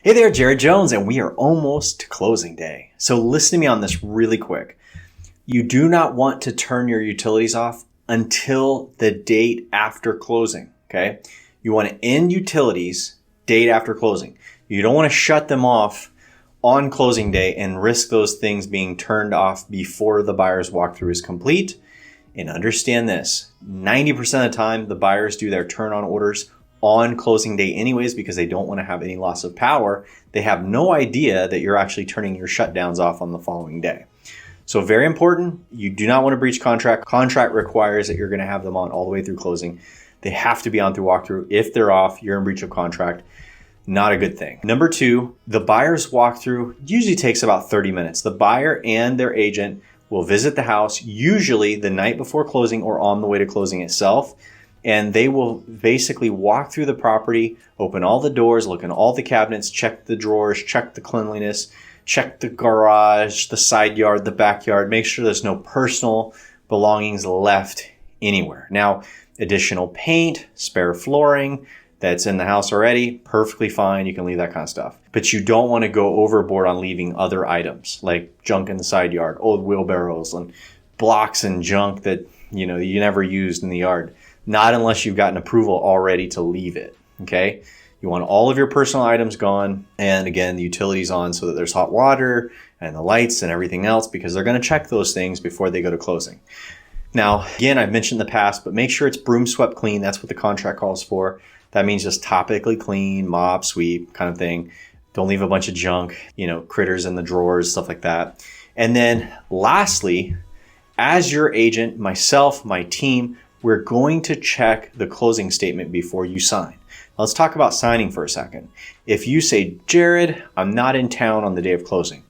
Hey there, Jared Jones, and we are almost to closing day. So listen to me on this really quick. You do not want to turn your utilities off until the date after closing, okay? You want to end utilities date after closing. You don't want to shut them off on closing day and risk those things being turned off before the buyer's walkthrough is complete. And understand this, 90% of the time, the buyers do their turn on orders on closing day anyways because they don't want to have any loss of power. They have no idea that you're actually turning your shutdowns off on the following day. So very important, you do not want to breach contract. Contract requires that you're going to have them on all the way through closing. They have to be on through walkthrough. If they're off, you're in breach of contract. Not a good thing. Number two, the buyer's walkthrough usually takes about 30 minutes. The buyer and their agent will visit the house, usually the night before closing or on the way to closing itself. And they will basically walk through the property, open all the doors, look in all the cabinets, check the drawers, check the cleanliness, check the garage, the side yard, the backyard, make sure there's no personal belongings left anywhere. Now, additional paint, spare flooring that's in the house already, perfectly fine. You can leave that kind of stuff. But you don't want to go overboard on leaving other items like junk in the side yard, old wheelbarrows and blocks and junk that you never used in the yard. Not unless you've gotten approval already to leave it, okay? You want all of your personal items gone, and again, the utilities on so that there's hot water and the lights and everything else because they're gonna check those things before they go to closing. Now, again, I've mentioned in the past, but make sure it's broom swept clean. That's what the contract calls for. That means just topically clean, mop, sweep kind of thing. Don't leave a bunch of junk, critters in the drawers, stuff like that. And then lastly, as your agent, myself, my team, we're going to check the closing statement before you sign. Now, let's talk about signing for a second. If you say, Jared, I'm not in town on the day of closing.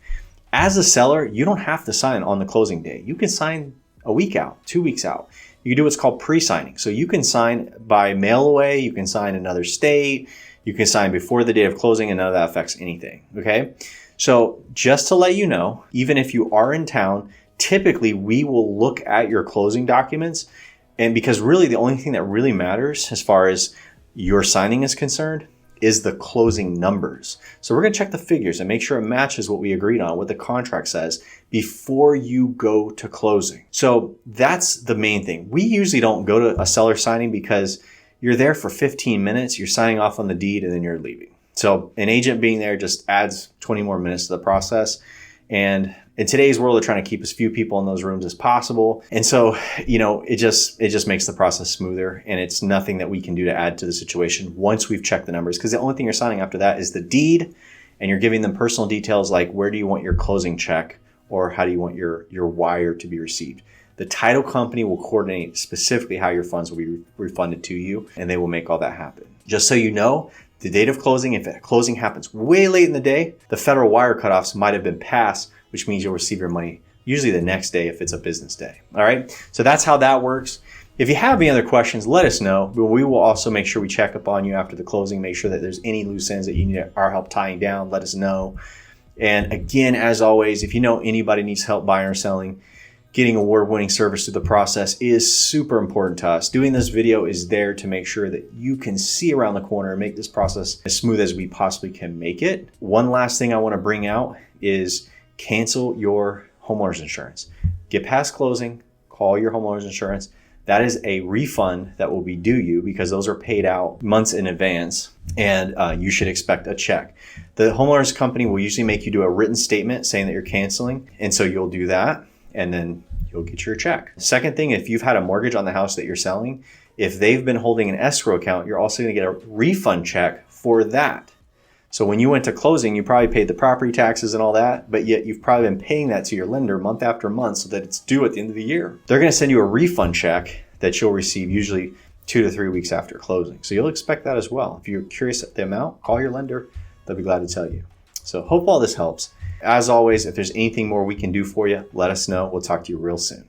As a seller, you don't have to sign on the closing day. You can sign a week out, 2 weeks out. You can do what's called pre-signing. So you can sign by mail away, you can sign in another state, you can sign before the day of closing, and none of that affects anything, okay? So just to let you know, even if you are in town, typically we will look at your closing documents. And because really the only thing that really matters as far as your signing is concerned is the closing numbers. So we're going to check the figures and make sure it matches what we agreed on, what the contract says before you go to closing. So that's the main thing. We usually don't go to a seller signing because you're there for 15 minutes, you're signing off on the deed, and then you're leaving. So an agent being there just adds 20 more minutes to the process. And in today's world, they're trying to keep as few people in those rooms as possible. And so, it just makes the process smoother, and it's nothing that we can do to add to the situation once we've checked the numbers. Because the only thing you're signing after that is the deed, and you're giving them personal details like where do you want your closing check or how do you want your wire to be received. The title company will coordinate specifically how your funds will be refunded to you, and they will make all that happen. Just so you know, the date of closing, if closing happens way late in the day, the federal wire cutoffs might have been passed, which means you'll receive your money usually the next day if it's a business day. All right, so that's how that works. If you have any other questions, let us know. We will also make sure we check up on you after the closing, make sure that there's any loose ends that you need our help tying down, let us know. And again, as always, if you know anybody needs help buying or selling, getting award-winning service through the process is super important to us. Doing this video is there to make sure that you can see around the corner and make this process as smooth as we possibly can make it. One last thing I want to bring out is cancel your homeowner's insurance. Get past closing, call your homeowner's insurance. That is a refund that will be due you because those are paid out months in advance, and you should expect a check. The homeowner's company will usually make you do a written statement saying that you're canceling, and so you'll do that, and then you'll get your check. Second thing, if you've had a mortgage on the house that you're selling, if they've been holding an escrow account, you're also going to get a refund check for that. So when you went to closing, you probably paid the property taxes and all that, but yet you've probably been paying that to your lender month after month so that it's due at the end of the year. They're going to send you a refund check that you'll receive usually 2 to 3 weeks after closing. So you'll expect that as well. If you're curious at the amount, call your lender. They'll be glad to tell you. So hope all this helps. As always, if there's anything more we can do for you, let us know. We'll talk to you real soon.